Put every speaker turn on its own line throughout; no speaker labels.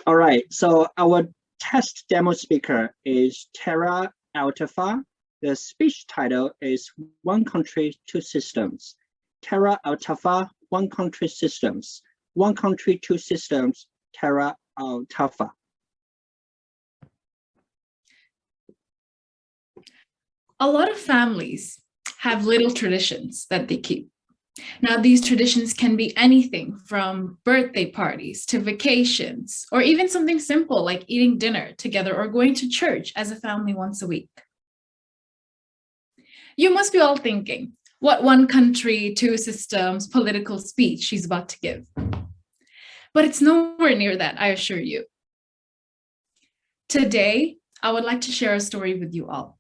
All right, so our test demo speaker is Tahira Altaf. The speech title is One Country, Two Systems. Tahira Altaf, One Country Systems. One Country, Two Systems, Tahira Altaf.
A lot of families have little traditions that they keep. Now, these traditions can be anything from birthday parties to vacations, or even something simple like eating dinner together or going to church as a family once a week. You must be all thinking, what one country, two systems, political speech she's about to give. But it's nowhere near that, I assure you. Today, I would like to share a story with you all.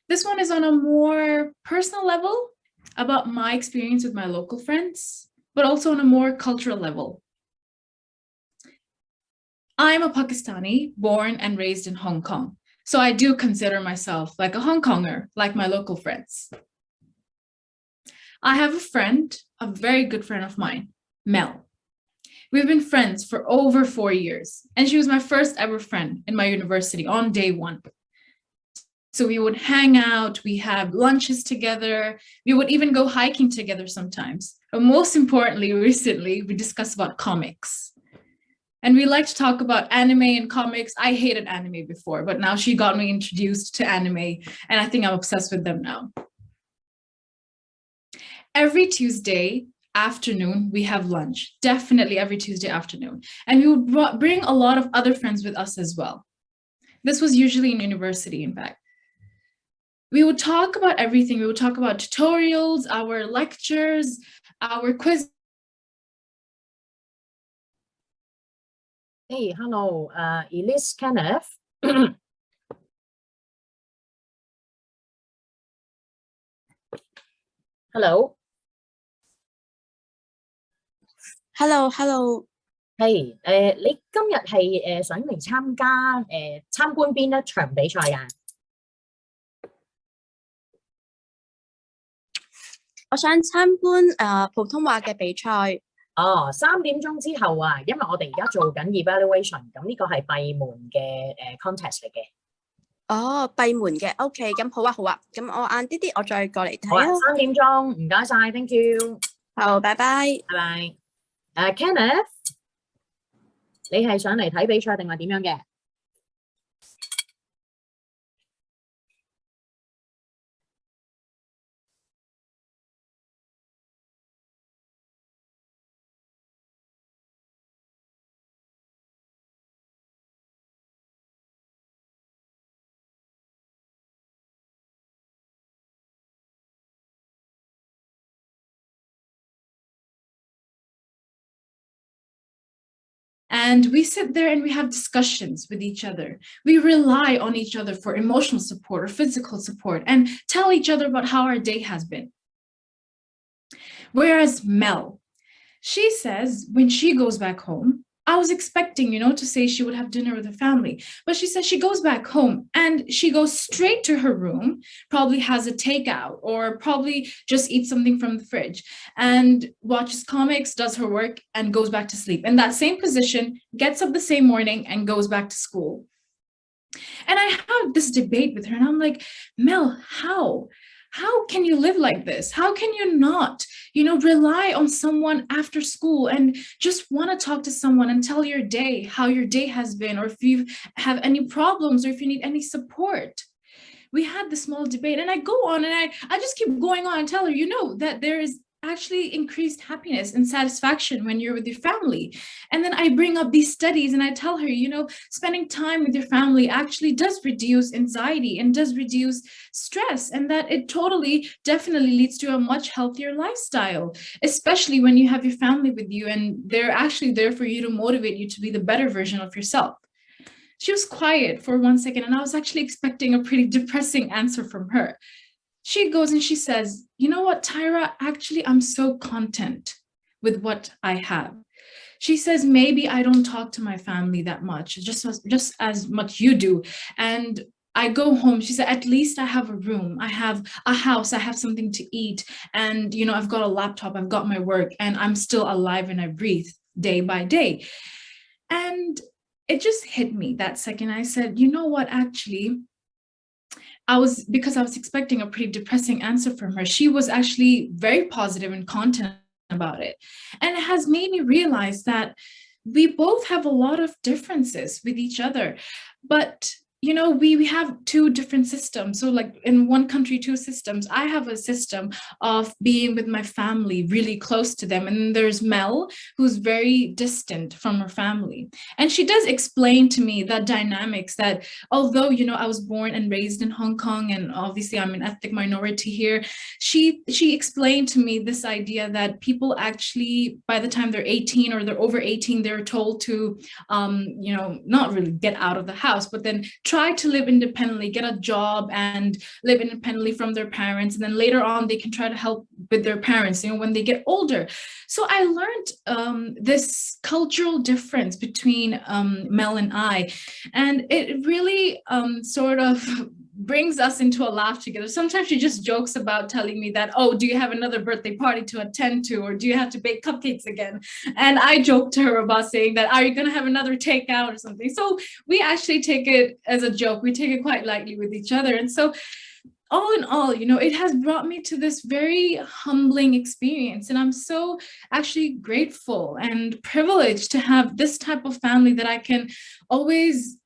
This one is on a more personal level, about my experience with my local friends, but also on a more cultural level. I'm a Pakistani, born and raised in Hong Kong, so I do consider myself like a Hong Konger, like my local friends. I have a friend, a very good friend of mine, Mel. We've been friends for over 4 years, and she was my first ever friend in my university on day one. So we would hang out, we have lunches together, we would even go hiking together sometimes. But most importantly, recently, we discussed about comics. And we like to talk about anime and comics. I hated anime before, but now she got me introduced to anime, and I think I'm obsessed with them now. Every Tuesday afternoon, we have lunch, definitely every Tuesday afternoon. And we would bring a lot of other friends with us as well. This was usually in university, in fact. We would talk about everything. We would talk about tutorials, our lectures, our quiz.
Hey, hello, Elise Kenneth. Hello.
Hello.
係你今日係想嚟參觀邊一場比賽啊？
我想參觀普通話嘅比賽。
哦，3點鐘之後啊，因為我哋而家做緊 evaluation， 咁呢個係閉門嘅contest 嚟嘅。
哦，閉門嘅 ，OK， 咁好啊，咁我晏啲我再過嚟睇啊。
3點鐘，唔該晒 ，thank you。
好，拜拜。
拜拜。Kenneth， 你係上嚟睇比賽定係點樣嘅？And
we sit there and we have discussions with each other. We rely on each other for emotional support or physical support and tell each other about how our day has been. Whereas Mel, she says when she goes back home, I was expecting, to say she would have dinner with her family, but she says she goes back home and she goes straight to her room, probably has a takeout or probably just eats something from the fridge and watches comics, does her work and goes back to sleep. In that same position, gets up the same morning and goes back to school. And I have this debate with her and I'm like, Mel, how can you live like this? How can you not, rely on someone after school and just want to talk to someone and tell your day, how your day has been, or if you have any problems or if you need any support? We had this small debate and I go on and I just keep going on and tell her, that there is actually increased happiness and satisfaction when you're with your family. And then I bring up these studies and I tell her, spending time with your family actually does reduce anxiety and does reduce stress, and that it definitely leads to a much healthier lifestyle, especially when you have your family with you and they're actually there for you to motivate you to be the better version of yourself. She was quiet for 1 second and I was actually expecting a pretty depressing answer from her. She goes and she says, you know what, Tahira, actually, I'm so content with what I have. She says, maybe I don't talk to my family that much, just as much you do. And I go home, she said, at least I have a room, I have a house, I have something to eat. And, I've got a laptop, I've got my work, and I'm still alive and I breathe day by day. And it just hit me that second. I said, you know what, actually, because I was expecting a pretty depressing answer from her. She was actually very positive and content about it. And it has made me realize that we both have a lot of differences with each other, but you know, we have two different systems. So like in one country, two systems. I have a system of being with my family, really close to them. And then there's Mel, who's very distant from her family. And she does explain to me that dynamics that although, you know, I was born and raised in Hong Kong, and obviously I'm an ethnic minority here, she explained to me this idea that people actually, by the time they're 18 or they're over 18, they're told to, you know, not really get out of the house, but then try to live independently, get a job and live independently from their parents. And then later on, they can try to help with their parents, you know, when they get older. So I learned this cultural difference between Mel and I, and it really sort of brings us into a laugh together. Sometimes she just jokes about telling me that, oh, do you have another birthday party to attend to, or do you have to bake cupcakes again? And I joked to her about saying that, are you going to have another takeout or something? So we actually take it as a joke. We take it quite lightly with each other. And so all in all, you know, it has brought me to this very humbling experience. And I'm so actually grateful and privileged to have this type of family that I can always,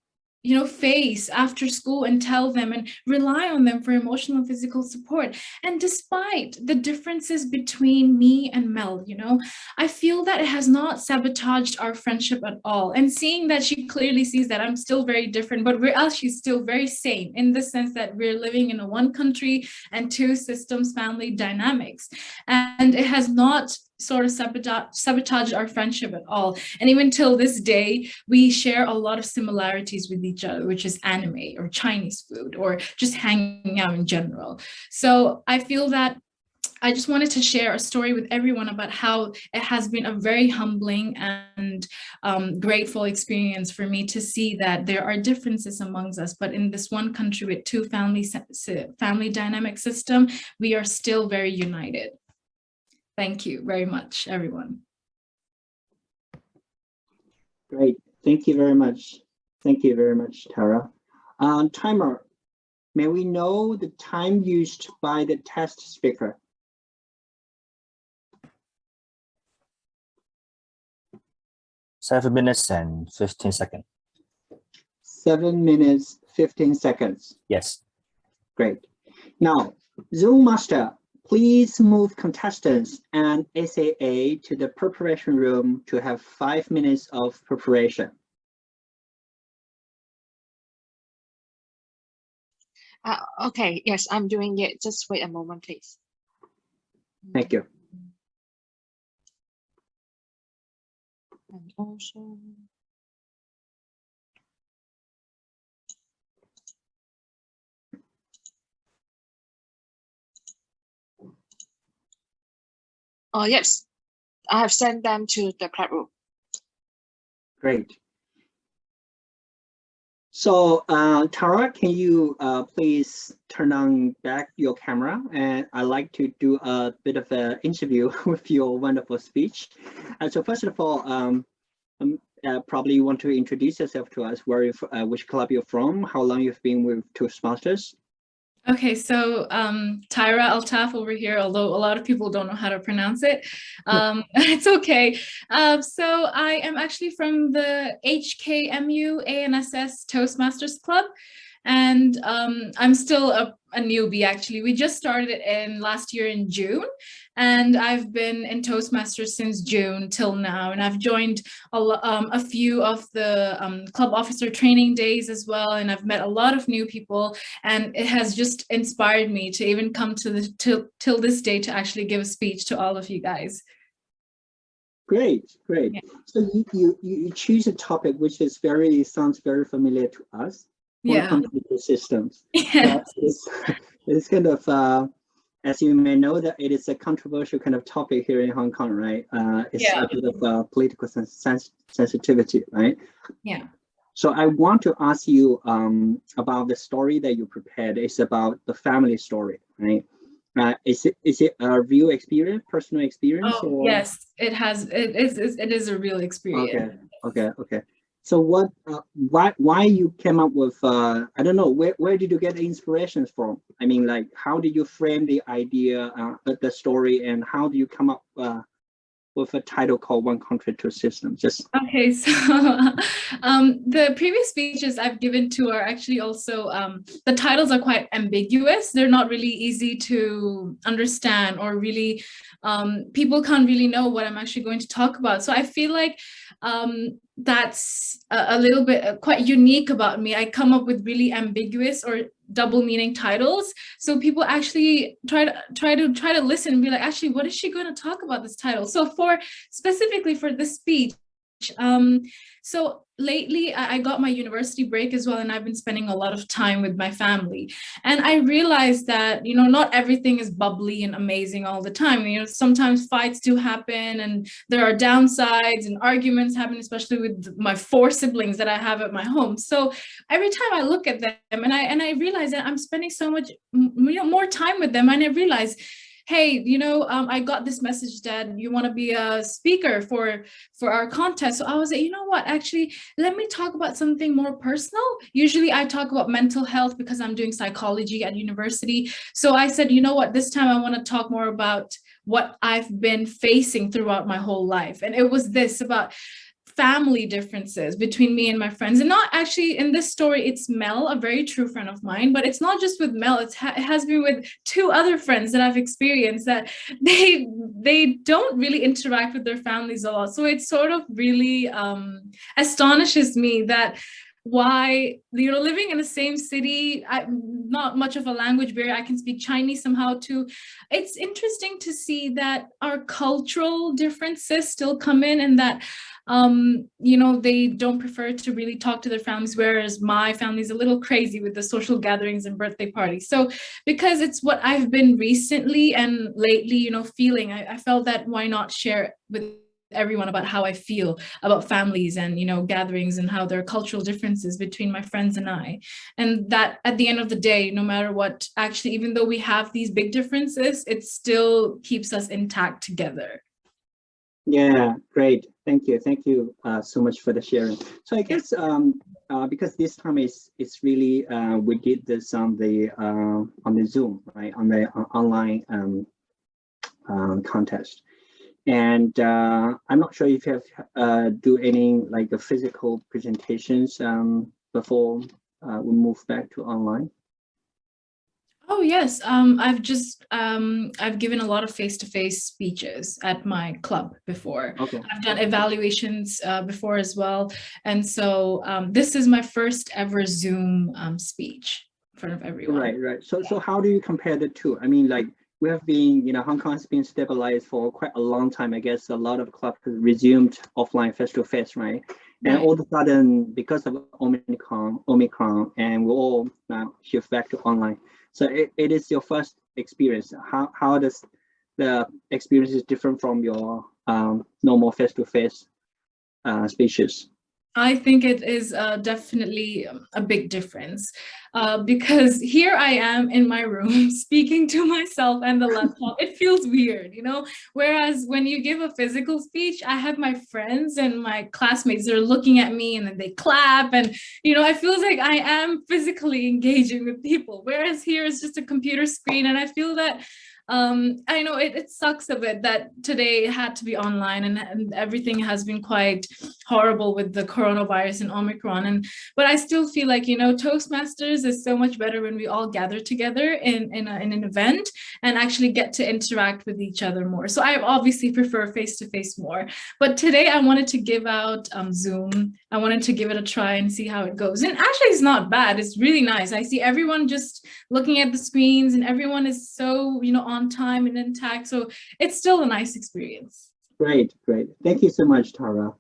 you know, face after school and tell them and rely on them for emotional and physical support. And despite the differences between me and Mel, you know, I feel that it has not sabotaged our friendship at all. And seeing that she clearly sees that I'm still very different, but we're actually still very same in the sense that we're living in a one country and two systems family dynamics. And it has not sort of sabotage our friendship at all. And even till this day, we share a lot of similarities with each other, which is anime or Chinese food or just hanging out in general. So I feel that I just wanted to share a story with everyone about how it has been a very humbling and grateful experience for me to see that there are differences amongst us, but in this one country with two family dynamic system, we are still very united. Thank you very much, everyone.
Great. Thank you very much. Thank you very much, Tara. Timer, may we know the time used by the test speaker?
7 minutes and 15 seconds.
7 minutes, 15 seconds.
Yes.
Great. Now, Zoom Master, please move contestants and SAA to the preparation room to have 5 minutes of preparation.
Okay, yes, I'm doing it. Just wait a moment, please.
Thank you.
And also, oh yes, I have sent them to the club room.
Great. So Tara, can you please turn on back your camera? And I'd like to do a bit of an interview with your wonderful speech. So first of all, probably you want to introduce yourself to us, where which club you're from, how long you've been with Toastmasters.
Okay, so Tahira Altaf over here, although a lot of people don't know how to pronounce it. It's okay. So I am actually from the HKMU ANSS Toastmasters Club. And I'm still a newbie, actually. We just started it in last year in June, and I've been in Toastmasters since June till now. And I've joined a few of the club officer training days as well. And I've met a lot of new people, and it has just inspired me to even come to the till this day to actually give a speech to all of you guys.
Great, great. Yeah. So you choose a topic which is sounds very familiar to us.
Yeah.
Computer systems.
Yeah.
It's kind of, as you may know, that it is a controversial kind of topic here in Hong Kong, right? It's a bit of political sensitivity, right?
Yeah.
So I want to ask you about the story that you prepared. It's about the family story, right? Is it a real experience, personal experience?
Oh, or? Yes, it has. It is a real experience.
Okay. So what? Why you came up with? I don't know. Where did you get the inspirations from? I mean, like, how did you frame the idea, the story, and how do you come up with a title called "One Country, Two Systems"? Just
Okay, so the previous speeches I've given to are actually also, the titles are quite ambiguous. They're not really easy to understand, or really, people can't really know what I'm actually going to talk about. So I feel like that's a little bit quite unique about me. I come up with really ambiguous or double meaning titles, so people actually try to listen and be like, actually, what is she going to talk about this title? So specifically for this speech, so lately I got my university break as well, and I've been spending a lot of time with my family, and I realized that, you know, not everything is bubbly and amazing all the time. You know, sometimes fights do happen, and there are downsides, and arguments happen, especially with my 4 siblings that I have at my home. So every time I look at them, and I realize that I'm spending so much, you know, more time with them, and I realize, hey, you know, I got this message that you want to be a speaker for our contest. So I was like, you know what, actually, let me talk about something more personal. Usually I talk about mental health because I'm doing psychology at university. So I said, you know what, this time I want to talk more about what I've been facing throughout my whole life. And it was this about family differences between me and my friends. And not actually in this story, it's Mel, a very true friend of mine, but it's not just with Mel, it has been with 2 other friends that I've experienced, that they don't really interact with their families a lot. So it sort of really astonishes me that why, you know, living in the same city, not much of a language barrier, I can speak Chinese somehow too. It's interesting to see that our cultural differences still come in, and that you know, they don't prefer to really talk to their families, whereas my family's a little crazy with the social gatherings and birthday parties. So because it's what I've been recently and lately, you know, feeling, I felt that why not share with everyone about how I feel about families and, you know, gatherings, and how there are cultural differences between my friends and I. And that at the end of the day, no matter what, actually, even though we have these big differences, it still keeps us intact together.
yeah, great. Thank you so much for the sharing. So I guess because this time it's really we did this on the Zoom, right, on the online contest. And I'm not sure if you have do any like physical presentations before we move back to online.
Oh yes, I've given a lot of face-to-face speeches at my club before.
Okay.
I've done evaluations before as well, and so this is my first ever Zoom speech in front of everyone.
Right. So how do you compare the two? I mean, like, we have been, you know, Hong Kong has been stabilized for quite a long time. I guess a lot of clubs have resumed offline face-to-face, right? And all of a sudden, because of Omicron, and we're all now shift back to online. So it is your first experience. How does the experience is different from your normal face-to-face speeches?
I think it is definitely a big difference because here I am in my room speaking to myself and the laptop. It feels weird, you know, whereas when you give a physical speech, I have my friends and my classmates that are looking at me, and then they clap, and, you know, I feel like I am physically engaging with people, whereas here is just a computer screen. And I feel that I know it sucks a bit that today had to be online, and everything has been quite horrible with the coronavirus and Omicron. But I still feel like, you know, Toastmasters is so much better when we all gather together in an event and actually get to interact with each other more. So I obviously prefer face-to-face more. But today I wanted to give out Zoom. I wanted to give it a try and see how it goes. And actually it's not bad. It's really nice. I see everyone just looking at the screens, and everyone is so, you know, on time and intact. So it's still a nice experience.
Great. Thank you so much, Tara.